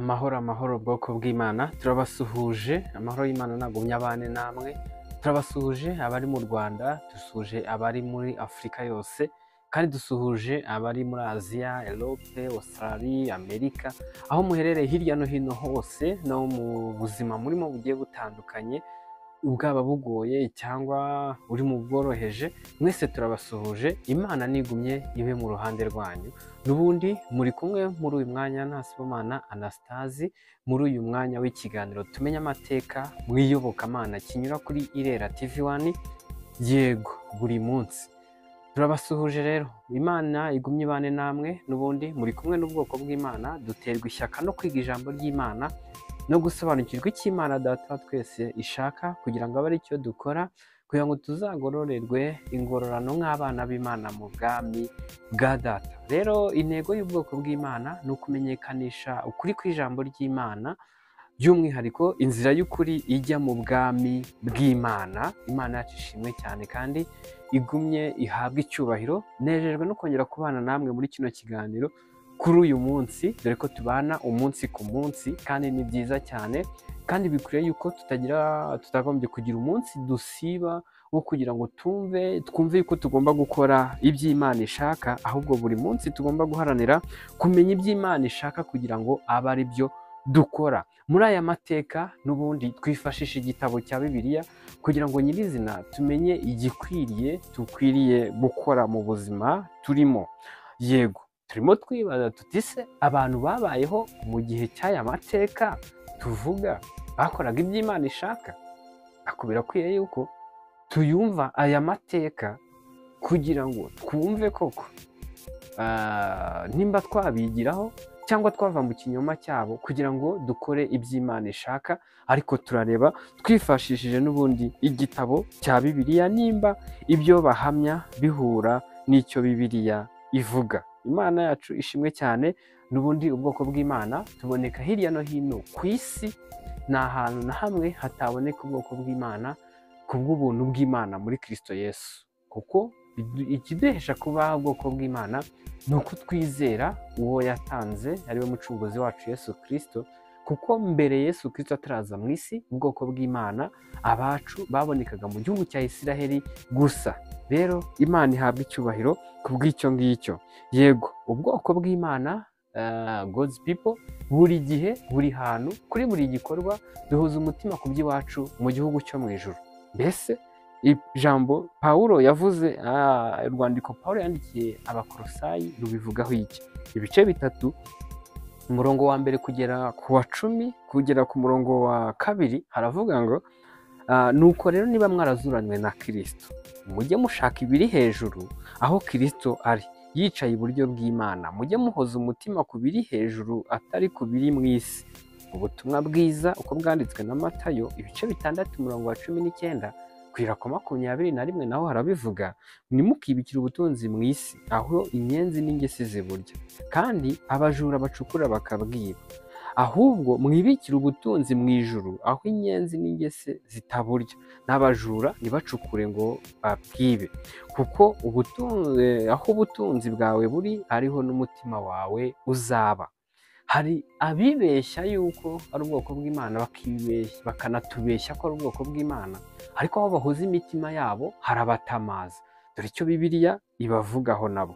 Amahoro amahoro bwoko bw'Imana turabasuhuje amahoro y'Imana nagumye abane namwe turabasuhuje abari mu Rwanda dusuhuje abari muri Afurika yose kandi dusuhuje abari muri Aziya, Europe, Australia, Amerika aho muherereye hirya no hino hose no mu buzima murimo bugiye butandukanye ubwaba bugoye cyangwa uri mu bworoheje mwese turabasuhuje Imana nigumye ibe mu ruhande rwanyu n'ubundi muri kumwe muri uyu mwanya Ntasibomana Anastasi muri uyu mwanya w'ikiganiro tumenya amateka mwiyobokamana kinyura kuri Irera TV1 yego buri munsi turabasuhuje rero Imana igumye ibane namwe n'ubundi muri kumwe n'ubwoko bw'Imana duterwa ishyaka no kwiga ijambo ry'Imana no gusobanukirwa icyo Imana Data twese ishaka kugira ngo abe ari cyo dukora kugira ngo tuzagororerwe ingororano nk'abana b'Imana mu bwami bwa Data. Rero intego y'ubwoko bw'Imana ni ukumenyekanisha ukuri kw'ijambo ry'Imana by'umwihariko inzira y'ukuri ijya mu bwami bw'Imana. Imana yacu ishimwe cyane kandi igumye ihabwa icyubahiro. Nejejwe no kongera kubana namwe muri kino kiganiro kuri uyu munsi dore ko tubana umunsi ku munsi kandi ni byiza cyane kandi bikwiriye yuko tutagombye kugira umunsi dusiba wo kugira ngo twumve yuko tugomba gukora iby'Imana ishaka, ahubwo buri munsi tugomba guharanira kumenya iby'Imana ishaka kugira ngo abe ari byo dukora. Muri aya mateka n'ubundi twifashisha igitabo cya Bibiliya kugira ngo nyirizina tumenye dukwiriye gukora mu buzima turimo. Yego turimo twibaza tuti se abantu babayeho mu gihe cy'aya mateka tuvuga bakoraga iby'Imana ishaka? Birakwiye yuko tuyumva aya mateka kugira ngo twumve koko nimba twabigiraho cyangwa twava mu kinyoma cyabo kugira ngo dukore iby'Imana ishaka, ariko turareba twifashishije n'ubundi igitabo cya Bibiliya nimba ibyo bahamya bihura n'icyo Bibiliya ivuga. Imana yacu ishimwe cyane n'ubundi ubwoko bw'Imana tuboneka hirya no hino ku isi, nta hantu na hamwe hataboneka ubwoko bw'Imana ku bw'ubuntu bw'Imana muri Kristo Yesu, kuko ikiduhesha kuba ubwoko bw'Imana ni uko twizera uwo yatanze ariwe mucunguzi wacu Yesu Kristo, kuko mbere Yesu Kristo ataraza mu isi ubwoko bw'Imana abacu babonekaga mu gihugu cya Isiraheli gusa. Rero Imana ihabwa icyubahiro ku bw'icyo ngicyo. Yego ubwoko bw'Imana God's people buri gihe buri hantu kuri buri gikorwa duhuza umutima ku by'iwacu mu gihugu cyo mu ijuru. Mbese ijambo Pawulo yavuze, urwandiko Pawulo yandikiye Abakolosayi rubivugaho iki? Ibice 3 umurongo wa mbere kugera ku wa 10 kugera ku murongo wa 2 haravuga ngo nuko rero niba mwarazuranywe na Kristo mujye mushaka ibiri hejuru aho Kristo ari yicaye iburyo bw'Imana, mujye muhoza umutima ku biri hejuru atari ku biri mu isi. Ubutumwa bwiza uko bwanditswe na Matayo ibice 6 umurongo wa 19 kwira ku 21 naho harabivuga, nimukibikira ubutunzi mu isi aho inyenzi n'ingese ziburya kandi abajura bacukura bakabwiba, ahubwo mwibikira ubutunzi mu ijuru aho inyenzi n'ingese zitaburya n'abajura ntibacukure ngo babwibe, kuko aho ubutunzi bwawe buri ariho n'umutima wawe uzaba. Hari abibeshya yuko ari ubwoko bw'Imana bakibeshya bakanatubeshya ko ari ubwoko bw'Imana, ariko aho bahuza imitima yabo harabatamaza. Dore icyo Bibiliya ibavugaho nabo.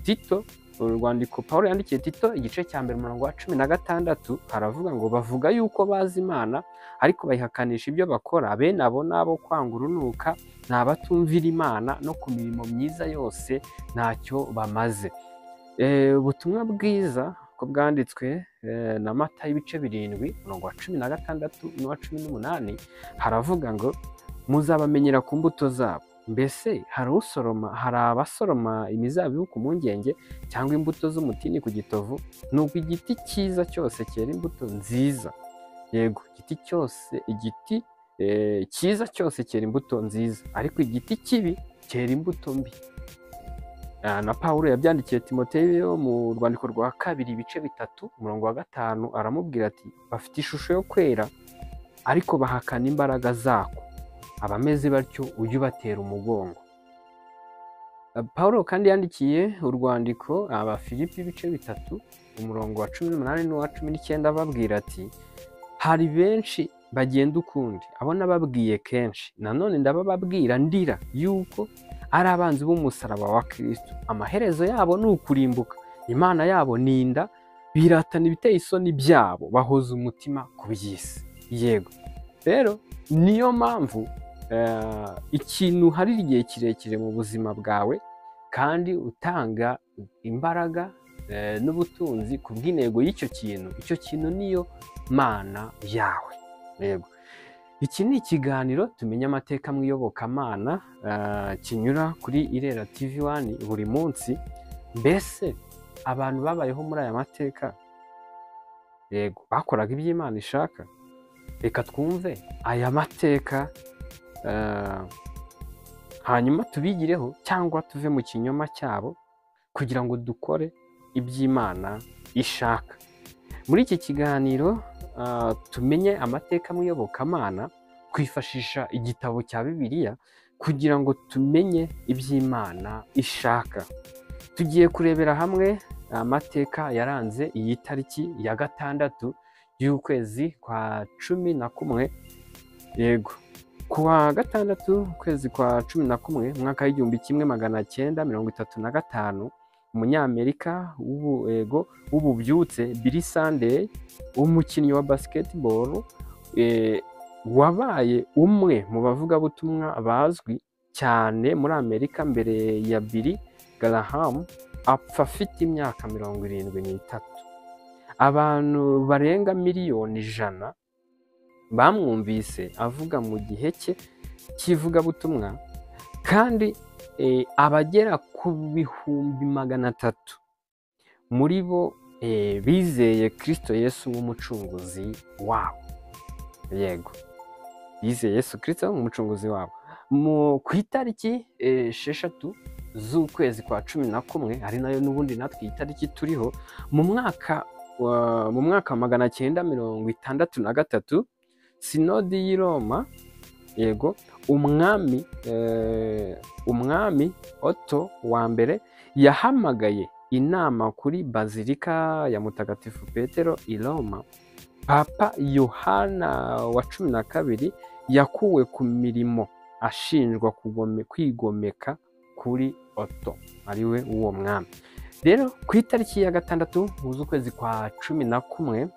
Tito, urwandiko Pawulo yandikiye Tito igice cya 1 umurongo wa 16 haravuga ngo bavuga yuko bazi Imana ariko bayihakanisha ibyo bakora, bene abo nabo kwanga urunuka ni abatumvira Imana no ku mirimo myiza yose ntacyo bamaze. Ubutumwa bwiza ko bwanditswe na Matayo ibice 7 umurongo wa 16 n'uwa 18 haravuga ngo muzabamenyera ku mbuto zabo. Mbese hari abasoroma imizabibu ku mpungenge cyangwa imbuto z'umutini ku gitovu? Nubwo igiti cyiza cyose cyera imbuto nziza. Yego igiti cyiza cyose cyera imbuto nziza, ariko igiti kibi cyera imbuto mbi. Na Pawulo yabyandikiye Timoteyo mu rwandiko rwa 2 ibice 3 umurongo wa 5 aramubwira ati bafite ishusho yo kwera ariko bahakana imbaraga zako, abameze batyo ujye ubatera umugongo. Pawulo kandi yandikiye urwandiko Abafilipi ibice 3 umurongo wa 18 n'uwa 19 ababwira ati hari benshi bagenda ukundi abo nababwiye kenshi nanone ndababwira ndira yuko ari abanzi b'umusaraba wa Kristo amaherezo yabo ni ukurimbuka imana yabo ninda biratana ibiteye isoni byabo bahoza umutima ku by'isi. Yego rero niyo mpamvu ikintu hari igihe kirekire mu buzima bwawe kandi utanga imbaraga n'ubutunzi ku bw'intego y'icyo kintu, icyo kintu niyo mana yawe. Yego iki ni ikiganiro tumenya amateka mu iyobokamana kinyura kuri Irera TV1 buri munsi. Mbese abantu babayeho muri aya mateka yego bakoraga iby'Imana ishaka? Reka twumve aya mateka hanyuma tubigireho cyangwa tuve mu kinyoma cyabo kugira ngo dukore iby'Imana ishaka. Muri iki kiganiro tumenye amateka mu iyobokamana twifashisha igitabo cya Bibiliya kugira ngo tumenye iby'Imana ishaka. Tugiye kurebera hamwe amateka yaranze iyi tariki ya 6 y'ukwezi kwa 11. Yego kuwa 6 ukwezi kwa 11 mwaka w'1935 umunyamerika w'ububyutse Billy Sunday umukinnyi wa basketball wabaye umwe mu bavugabutumwa bazwi cyane muri Amerika mbere ya Billy Graham apfa afite imyaka 73. Abantu barenga miliyoni 100 bamwumvise avuga mu gihe cye kivugabutumwa kandi abagera ku bihumbi 300 muri bo bizeye Kristo Yesu nk'umucunguzi wabo. Yego bizeye Yesu Kristo nk'umucunguzi wabo. Ku itariki 6 z'ukwezi kwa 11 ari nayo n'ubundi natwe itariki turiho mu mwaka wa 1963 sinodi y'i Roma. Yego umwami Otto wa mbere yahamagaye inama kuri bazilika ya Mutagatifu Petero i Roma. Papa Yohana wa 12 yakuwe ku mirimo ashinjwa kwigomeka kuri Otto ariwe uwo mwami. Rero ku itariki ya 6 z'ukwezi kwa 11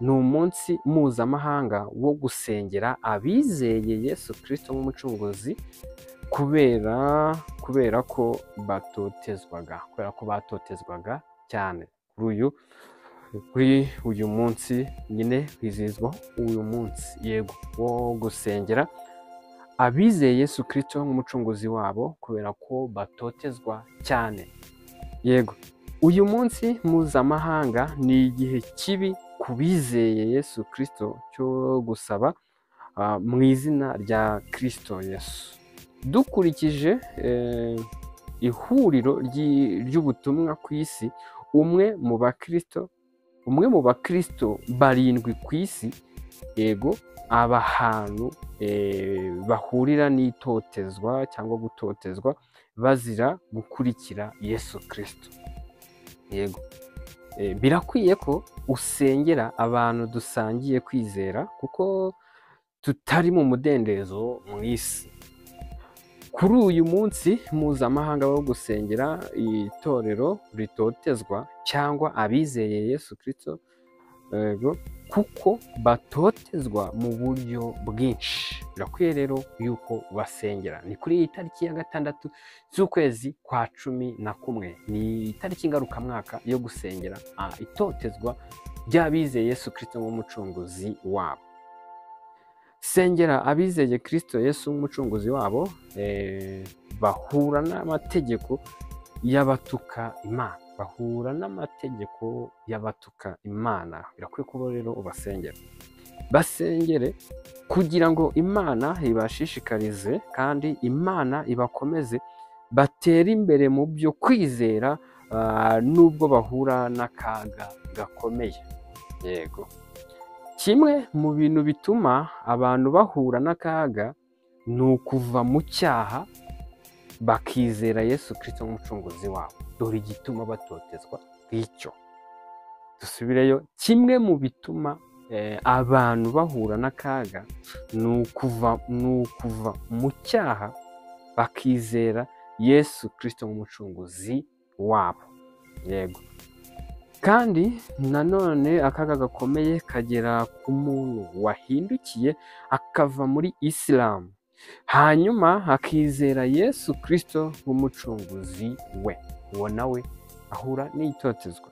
ni umunsi mpuzamahanga wo gusengera abizeye Yesu Kristo nk'umucunguzi kubera ko batotezwaga cyane. Kuri uyu munsi nyine kwizihizwa uyu munsi yego wo gusengera abizeye Yesu Kristo nk'umucunguzi wabo kubera ko batotezwa cyane. Yego uyu munsi mpuzamahanga ni igihe kibi ku bizeye Yesu Kristo cyo gusaba mu izina rya Kristo Yesu. Dukurikije ihuriro ry'ubutumwa ku isi, umwe mu bakristo 7 ku isi yego abahantu bahurira n'itotezwa cyangwa gutotezwa bazira gukurikira Yesu Kristo. Yego birakwiye ko usengera abantu dusangiye kwizera kuko tutari mu mudendezo mu isi. Kuri uyu munsi mpuzamahanga wo gusengera itorero ritotezwa cyangwa abizeye Yesu Kristo kuko batotezwa mu buryo bwinshi, birakwiye rero yuko basengera. Ni kuri iyi tariki ya 6 z'ukwezi kwa 11 ni itariki ngarukamwaka yo gusengera itotezwa ry'abizeye Yesu Kristo nk'umucunguzi wabo. Sengera abizeye Kristo Yesu nk'umucunguzi wabo bahura n'amategeko y'abatuka Imana, birakwiye ko rero ubasengera. Basengere kugira ngo Imana ibashishikarize kandi Imana ibakomeze batere imbere mu byo kwizera nubwo bahura n'akaga gakomeye. Yego kimwe mu bintu bituma abantu bahura n'akaga ni ukuva mu cyaha bakizera Yesu Kristo nk'umucunguzi wabo. Dore igituma batotezwa ngicyo. Dusubireyo, kimwe mu bituma abantu bahura n'akaga ni ukuva mu cyaha bakizera Yesu Kristo nk'umucunguzi wabo. Yego. Kandi nanone akaga gakomeye kagera ku muntu wahindukiye akava muri Isilamu, hanyuma akizera Yesu Kristo nk'umucunguzi we. Uwo nawe ahura n'itotezwa.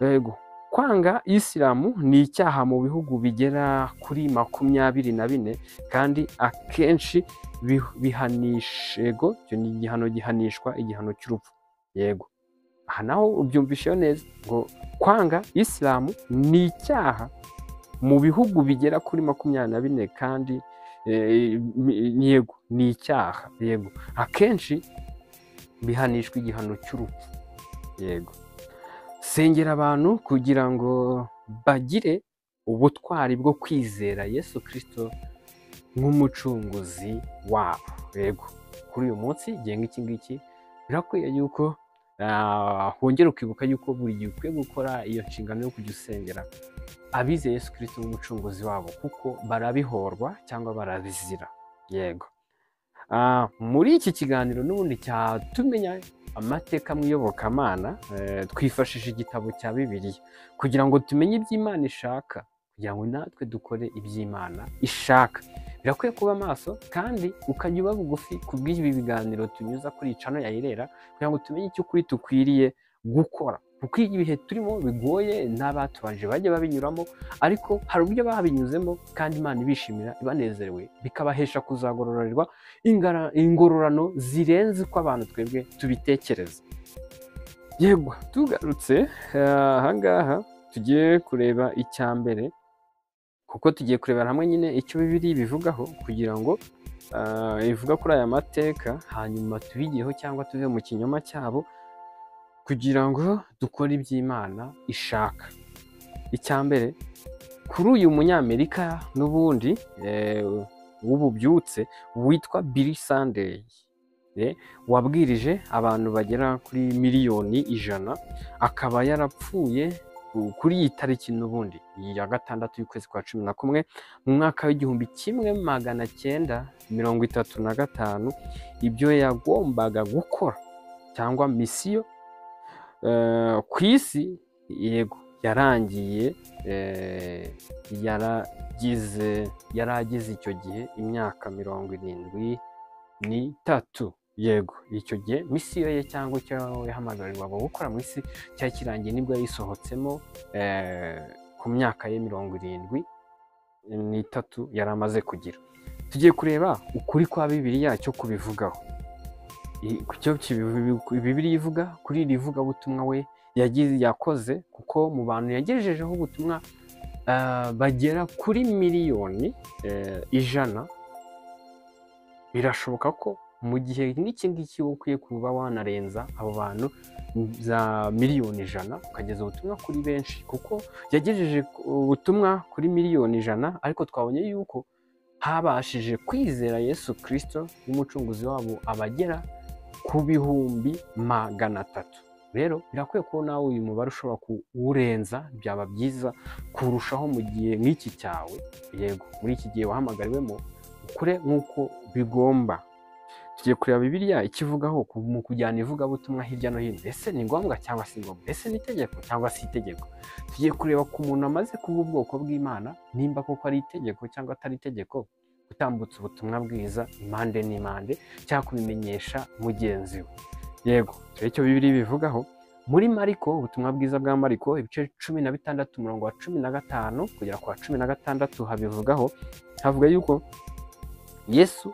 Yego. Kwanga Isilamu ni icyaha mu bihugu bigera kuri 24, kandi akenshi bihanishego, icyo ni igihano gihanishwa igihano cy'urupfu. Yego. Aha naho ubyumvisheho neza ngo kwanga Isilamu ni icyaha mu bihugu bigera kuri 24, kandi yego ni icyaha. Yego. Akenshi bihanishwa igihano cy'urupfu. Yego. Sengera abantu kugira ngo bagire ubutwari bwo kwizera Yesu Kristo nk'umucunguzi wabo. Yego. Kuri uyu munsi genga iki ngiki birakwiye yuko hongera ukibuka yuko buri gihe ukwiye gukora iyo nshingano yo kujya usengera abizeye Yesu Kristo nk'umucunguzi wabo, kuko barabihorwa cyangwa barabizira. Yego. Muri iki kiganiro n'ubundi cyatumenya amateka mu iyobokamana, twifashishije igitabo cya Bibiliya kugira ngo tumenye iby'Imana ishaka, kugira ngo natwe dukore iby'Imana ishaka. Birakwiye kuba maso kandi ukajya uba bugufi ku bw'ibi biganiro tunyuza kuri channel ya Irera, kugira ngo tumenye icyo kuri tukwiriye gukora, kuko ibihe turimo bigoye n'abatubanje bajya babinyuramo, ariko hari uburyo babinyuzemo kandi Imana ibishimira, ibanezerewe, bikabahesha kuzagororerwa ingororano zirenze uko abantu twebwe tubitekereza. Yego, tugarutse ahangaha tugiye kureba icya mbere, kuko tugiye kurebera hamwe nyine icyo Bibiliya bivugaho, kugira ngo ivuga kuri aya mateka, hanyuma tubigiyeho cyangwa tuve mu kinyoma cyabo, kugira ngo dukore iby'Imana ishaka. Icya mbere, kuri uyu munyamerika n'ubundi w'ububyutse witwa Billy Sunday, wabwirije abantu bagera kuri miliyoni 100, akaba yarapfuye kuri iyi tariki n'ubundi ya 6 y'ukwezi kwa 11 mu mwaka w'1935. ibyo yagombaga gukora cyangwa misiyo ku isi, yego, yarangiye. yaragize icyo gihe imyaka 73. Yego, icyo gihe misiyo ye cyangwa icyo yahamagarirwa gukora mu isi cyari kirangiye, nibwo yayisohotsemo ku myaka ye 73 yari amaze kugira. Tugiye kureba ukuri kwa Bibiliya cyo kubivugaho. Bibiliya ivuga kuri iri vugabutumwa we yakoze, kuko mu bantu yagejejeho ubutumwa bagera kuri miliyoni 100, birashoboka ko mu gihe n'iki ngiki ukwiye kuba wanarenza abo bantu za miliyoni 100 ukageza ubutumwa kuri benshi, kuko yagejeje ubutumwa kuri miliyoni 100, ariko twabonye yuko habashije kwizera Yesu Kristo nk'umucunguzi wabo abagera ku bihumbi 300. Rero birakwiye ko nawe uyu mubare ushobora kuwurenza, byaba byiza kurushaho mu gihe nk'iki cyawe. Yego, muri iki gihe wahamagariwemo ukure nk'uko bigomba. Tugiye kureba Bibiliya ikivugaho mu kujyana ivugabutumwa hirya no hino. Ese ni ngombwa cyangwa si ngombwa? Ese ni itegeko cyangwa si itegeko? Tugiye kureba ku muntu amaze kuba ubwoko bw'Imana, nimba koko ari itegeko cyangwa atari itegeko gutambutsa ubutumwa bwiza impande n'impande, cyangwa kubimenyesha mugenzi we. Yego, icyo Bibiliya bivugaho muri Mariko, ubutumwa bwiza bwa Mariko, ibice 16 umurongo wa 15 kugera kwa 16 habivugaho. Havuga yuko Yesu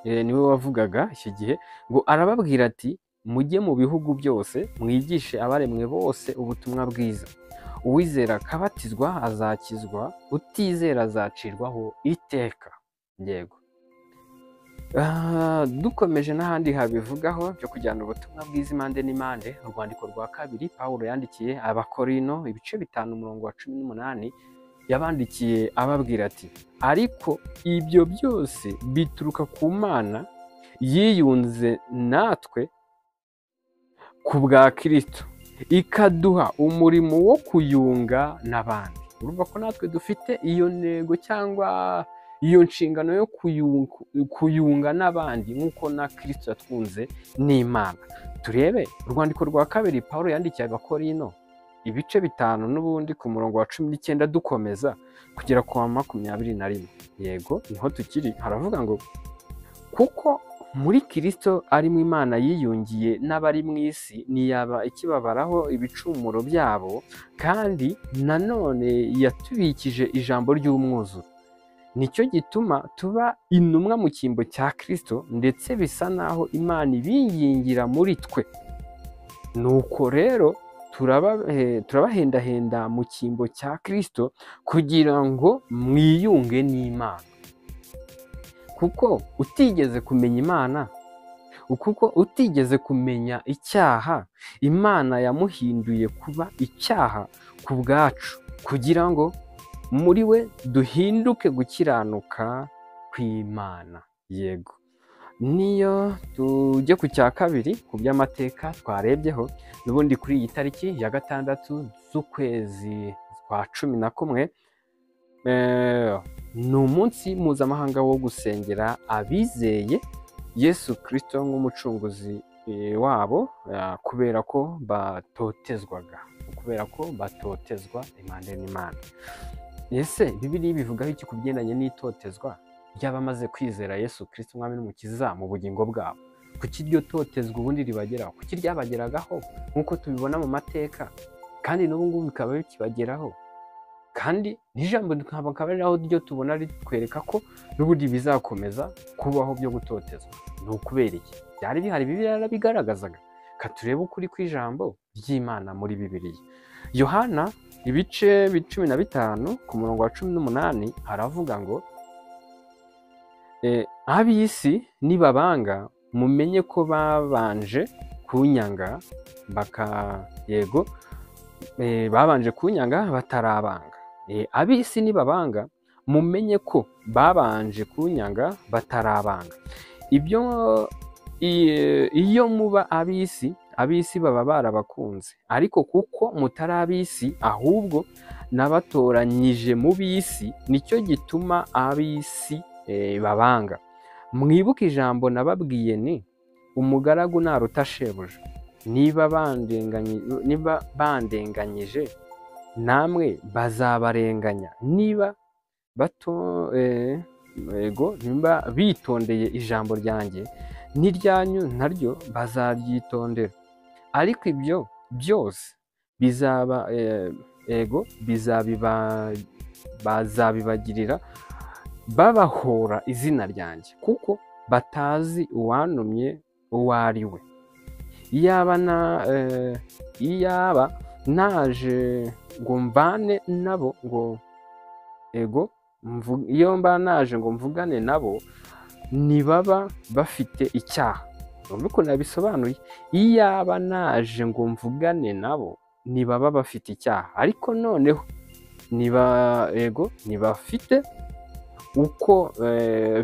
niwe wavugaga iki gihe, ngo arababwira ati, mujye mu bihugu byose mwigishe abaremwe bose ubutumwa bwiza. Uwizera akabatizwa azakizwa, utizera azacirwaho iteka. Yego. Dukomeje n'ahandi habivugaho byo kujyana ubutumwa bwiza impande n'impande. Urwandiko rwa 2 Pawulo yandikiye Abakorino, ibice 5 umurongo wa 18, yabandikiye ababwira ati, ariko ibyo byose bituruka ku Mana yiyunze natwe ku bwa Kristo, ikaduha umurimo wo kuyunga n'abandi. Urumva ko natwe dufite iyo ntego cyangwa iyo nshingano yo kuyunga n'abandi nk'uko na Kristo yatwunze n'Imana. Turebe urwandiko rwa kabiri Pawulo yandikiye Abakorino, ibice 5 n'ubundi ku murongo wa 19 dukomeza kugera ku wa 21. Yego, niho tukiri. Haravuga ngo kuko muri Kristo arimo Imana yiyungiye n'abari mu isi, ntiyaba ikibabaraho ibicumuro byabo, kandi nanone yatubikije ijambo ry'umwuzuro. Nicyo gituma tuba intumwa mu cyimbo cya Kristo, ndetse bisa naho Imana ibingingira muri twe. Nuko rero turabahendahenda mu cyimbo cya Kristo kugira ngo mwiyunge n'Imana. Kuko utigeze kumenya Imana, kuko utigeze kumenya icyaha, Imana yamuhinduye kuba icyaha ku bwacu, kugira ngo muri we duhinduke gukiranuka kw'Imana. Yego, niyo tujye ku cya kabiri ku by'amateka twarebyeho n'ubundi kuri iyi tariki ya 6 z'ukwezi kwa 11, ni umunsi mpuzamahanga wo gusengera abizeye Yesu Kristo nk'umucunguzi wabo, kubera ko batotezwa impande n'Imana. Ese Bibiliya bivugaho iki ku bigendanye n'itotezwa ry'abamaze kwizera Yesu Kristo umwami n'umukiza mu bugingo bwabo? Kuki iryo totezwa ubundi ribageraho? Kuki ryabageragaho nk'uko tubibona mu mateka, kandi n'ubu ngubu bikaba bikibageraho? Kandi n'ijambo akaba ari aho ryo tubona ritwereka ko n'ubundi bizakomeza kubaho byo gutotezwa. Ni ukubera iki? Byari bihari, Bibiliya yarabigaragazaga. Turebe ukuri kw'ijambo ry'Imana muri Bibiliya. Yohana ibice 15 ku murongo wa 18 haravuga ngo ab'isi nibabanga mumenye ko babanje kunyanga babanje kunyanga batarabanga. Ab'isi nibabanga mumenye ko babanje kunyanga batarabanga. Iyo muba ab'isi baba barabakunze, ariko kuko mutari ab'isi ahubwo nabatoranyije mu b'isi, nicyo gituma ab'isi babanga. Mwibuke ijambo nababwiye ni umugaragu ntaruta shebuja. Niba bandenganyije namwe bazabarenganya, niba bitondeye ijambo ryanjye n'iryanyu naryo bazaryitondera. Ariko ibyo byose bazabibagirira babahora izina ryanjye, kuko batazi uwantumye uwo ari we. Iyaba naje ngo mvane nabo iyo mba naje ngo mvugane nabo, ntibaba bafite icyaha. Urumva ukuntu nabisobanuye? Iyaba naje ngo mvugane nabo, ntibaba bafite icyaha, ariko noneho ntibafite uko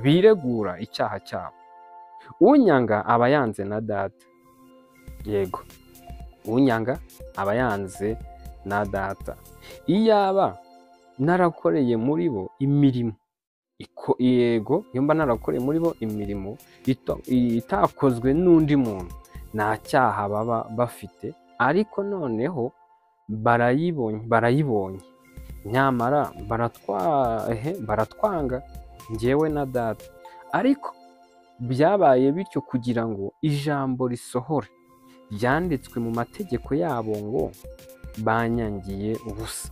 biregura icyaha cyabo. Unyanga aba yanze na Data. Yego, unyanga aba yanze na Data. Iyaba narakoreye muri bo imirimo, iyo mba narakoreye muri bo imirimo itakozwe n'undi muntu, nta cyaha baba bafite, ariko noneho barayibonye, nyamara baratwanga njyewe na Data. Ariko byabaye bityo kugira ngo ijambo risohore ryanditswe mu mategeko yabo ngo banyangiye ubusa.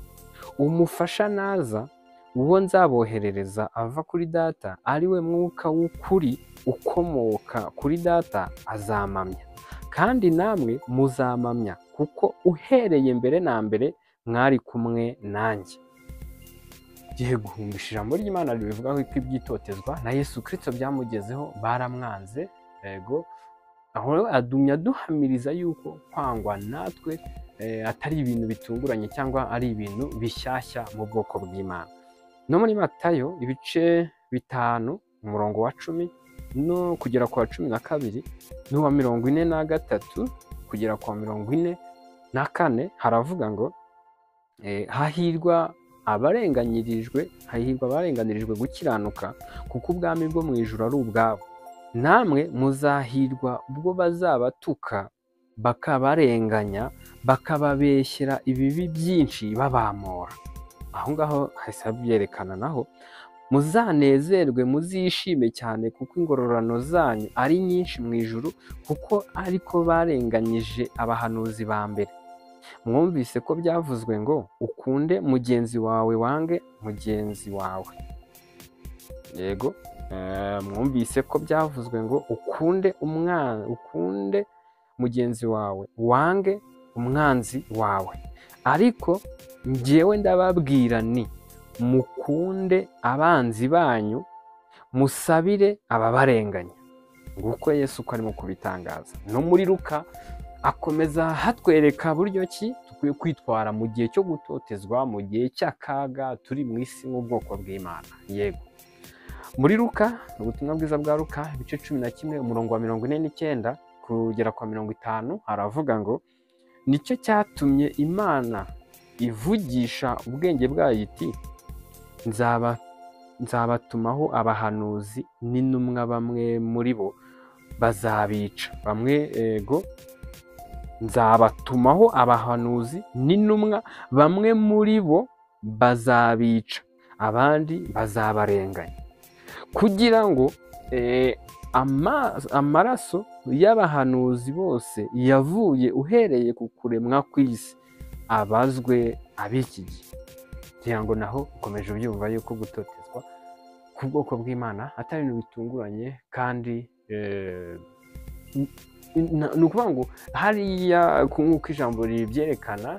Umufasha naza, uwo nzaboherereza ava kuri Data, ari we mwuka w'ukuri ukomoka kuri Data, azamamya. Kandi namwe muzamamya, kuko uhereye mbere na mbere mwari kumwe nanjye. Gihe guhumbisha ijambo ry'Imana ribivugaho ko ibyitotezwa na Yesu Kristo byamugezeho, baramwanze. Yego, aho adumya duhamiriza yuko kwangwa natwe atari ibintu bitunguranye cyangwa ari ibintu bishyashya mu bwoko bw'Imana. No muri Matayo ibice 5 umurongo wa 10 no kugera ku wa 12 n'uwa 43 kugera ku wa 44 haravuga ngo hahirwa abarenganirijwe gukiranuka kuko ubwami bwo mu ijuru ari ubwabo. Namwe muzahirwa ubwo bazabatuka bakabarenganya bakababeshyera ibibi byinshi babamora. Aho ngaho hahise byerekana naho muzanezerwe muzishime cyane kuko ingororano zanyu ari nyinshi mu ijuru, kuko ariko barenganyije abahanuzi ba mbere. Mwumvise ko byavuzwe ngo ukunde mugenzi wawe wange mugenzi wawe. Yego, mwumvise ko byavuzwe ngo ukunde mugenzi wawe wange umwanzi wawe. Ariko njyewe ndababwira ni mukunde abanzi banyu, musabire ababarenganya. Nguko Yesu uko arimo kubitangaza. No muri Luka akomeza hatwereka buryo ki dukwiye kwitwara mu gihe cyo gutotezwa, mu gihe cy'akaga turi mu isi nk'ubwoko bw'Imana. Yego, muri Luka, ubutumwa bwiza bwa Luka ibice 11 umurongo wa 49 kugera kwa 50 haravuga ngo nicyo cyatumye Imana ivugisha ubwenge bwayo iti nzabatumaho abahanuzi n'intumwa, bamwe muri bo bazabica. Nzabatumaho abahanuzi n'intumwa, bamwe muri bo bazabica, abandi bazabarenganya, kugira ngo amaraso y'abahanuzi bose yavuye uhereye ku kuremwa kw'isi abazwe ab'iki gihe. Kugira ngo naho ukomeje ubyumva yuko gutotezwa ku bwoko bw'Imana atari ibintu bitunguranye, kandi ni ukuvuga ngo hariya nk'uko ijambo ribyerekana,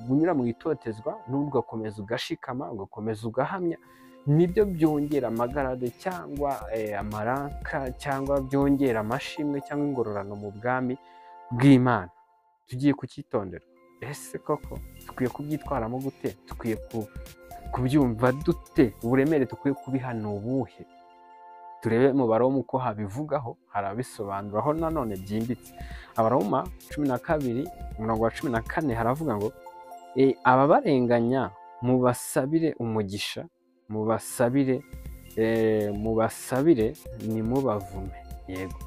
gunyura mu itotezwa n'ubundi ugakomeza ugashikama, ugakomeza ugahamya, nibyo byongera amagarade cyangwa amaranka, cyangwa byongera amashimwe cyangwa ingororano mu bwami bw'Imana. Tugiye kucyitondera. Ese koko dukwiye kubyitwaramo gute? Dukwiye kubyumva dute? Uburemere dukwiye kubihana ubuhe? Turebe mu Baroma uko habivugaho, harabisobanuraho nanone byimbitse. Abaroma 12 umurongo wa 14 haravuga ngo ababarenganya mubasabire umugisha, mubasabire nimubavume. Yego,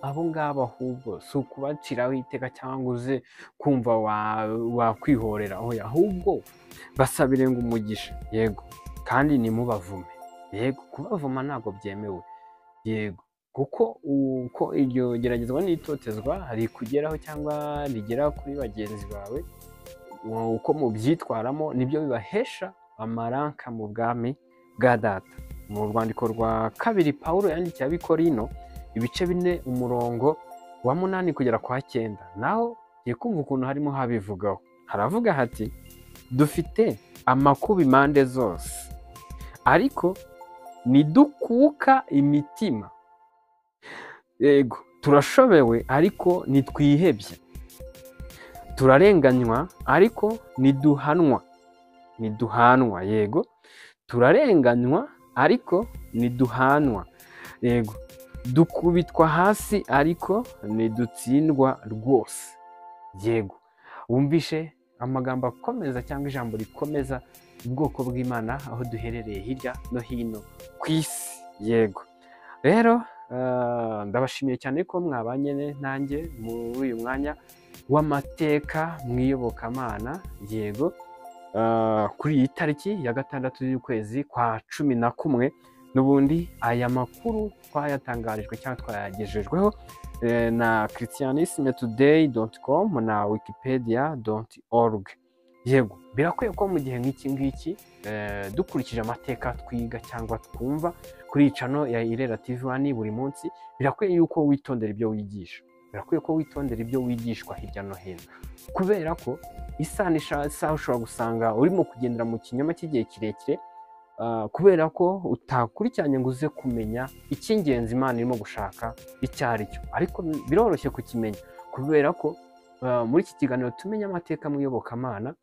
abo ngabo ahubwo si ukubaciraho iteka cyangwa uze kumva wakwihorera, ahubwo basabire ngo umugisha. Yego, kandi nimubavume. Yego, kubavuma ntabwo byemewe. Yego, kuko uko iryo geragezwa n'itotezwa rikugeraho cyangwa rigera kuri bagenzi bawe, uko mubyitwaramo nibyo bibahesha amaranka mu bwami bwa Data. Mu rwandiko rwa 2 Pawulo yandikiye Abikorino ibice 4 umurongo wa 8 kugera kwa 9 naho ngiye kumva ukuntu harimo habivugaho. Haravuga hati dufite amakuba impande zose, ariko nidukuka imitima. Yego, turashobewe ariko nitwihebye, turarenganywa ariko niduhanwa. Yego, turarenganywa ariko niduhanwa. Yego, dukubitwa hasi ariko nidutsindwa rwose. Yego, wumvishe amagambo akomeza cyangwa ijambo rikomeza ubwoko bw'Imana aho duherereye hirya no hino ku isi. Yego, rero ndabashimiye cyane ko mwabanye nanjye muri uyu mwanya w'amateka mu iyobokamana. Yego, kuri iyi tariki ya 6 y'ukwezi kwa 11 n'ubundi aya makuru twayatangarijwe cyangwa twayagejejweho na christianismetoday.com na wikipedia.org. Yego, birakwiye ko mu gihe nk'iki ngiki dukurikije amateka twiga cyangwa twumva kuri channel ya Irera TV1 buri munsi, birakwiye yuko witondera ibyo wigisha. Birakwiye ko witondera ibyo wigishwa hirya no hino, kubera ko isanisha ushobora gusanga urimo kugendera mu kinyoma cy'igihe kirekire, kubera ko utakurikiranye ngo uze kumenya icy'ingenzi Imana irimo gushaka icyo ari cyo. Ariko biroroshye kukimenya kubera ko muri iki kiganiro tumenya amateka mu iyobokamana,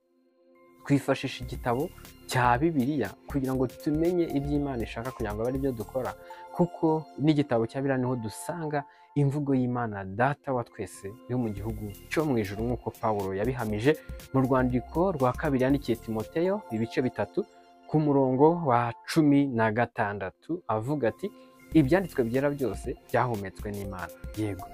twifashisha igitabo cya Bibiliya kugira ngo tumenye iby'Imana ishaka kugira ngo abe ari byo dukora, kuko n'igitabo cya Bibiliya niho dusanga imvugo y'Imana Data wa twese yo mu gihugu cyo mu ijuru, nk'uko Pawulo yabihamije mu rwandiko rwa kabiri yandikiye Timoteyo ibice 3 ku murongo wa 16 avuga ati ibyanditswe byera byose byahumetswe n'Imana. Yego,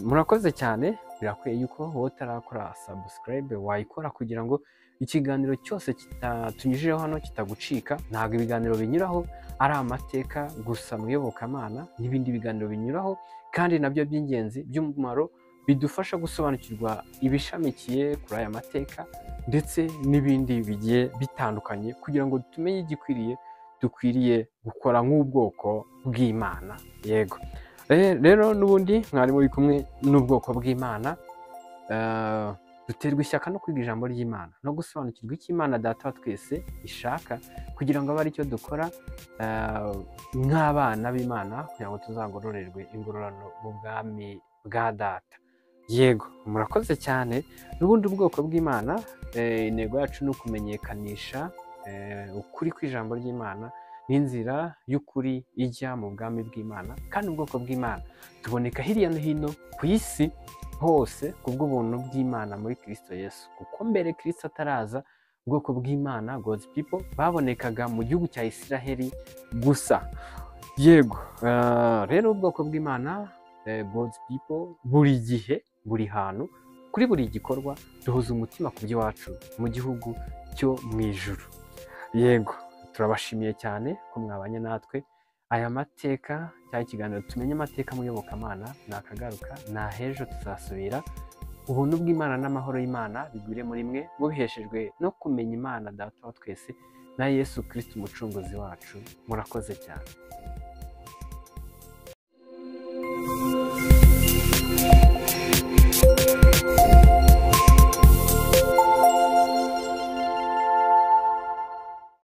murakoze cyane. Birakwiye yuko wowe utarakora subscribe wayikora kugira ngo ikiganiro cyose tunyujijeho hano kitagucika. Ntabwo ibiganiro binyuraho ari amateka gusa mu iyobokamana, n'ibindi biganiro binyuraho kandi nabyo by'ingenzi by'umumaro bidufasha gusobanukirwa ibishamikiye kuri aya mateka ndetse n'ibindi bigiye bitandukanye, kugira ngo tumenye igikwiriye dukwiriye gukora nk'ubwoko bw'Imana. Yego, rero n'ubundi mwari muri kumwe n'ubwoko bw'Imana. Duterwa ishyaka no kwiga ijambo ry'Imana no gusobanukirwa icyo Imana Data wa twese ishaka, kugira ngo abe ari cyo dukora nk'abana b'Imana, kugira ngo tuzagororerwe ingororano mu bwami bwa Data. Yego, murakoze cyane. N'ubundi ubwoko bw'Imana, intego yacu ni ukumenyekanisha ukuri kw'ijambo ry'Imana n'inzira y'ukuri ijya mu bwami bw'Imana. Kandi ubwoko bw'Imana tuboneka hirya no hino ku isi hose kubw'ubuntu bw'Imana muri Kristo Yesu, kuko mbere Kristo ataraza ubwoko bw'Imana God's people babonekaga mu gihugu cya Isiraheli gusa. Yego, rero ubwoko bw'Imana God's people buri gihe, buri hantu, kuri buri gikorwa duhuza umutima ku by'iwacu mu gihugu cyo mu ijuru. Yego, turabashimiye cyane ko mwabanye natwe. Aya mateka cyangwa ikiganiro tumenye amateka mu iyobokamana nakagaruka, na hejo tuzasubira. Ubuntu bw'Imana n'amahoro y'Imana bigwire muri mwe, mubiheshejwe no kumenya Imana Data wa twese na Yesu Kristo umucunguzi wacu. Murakoze cyane.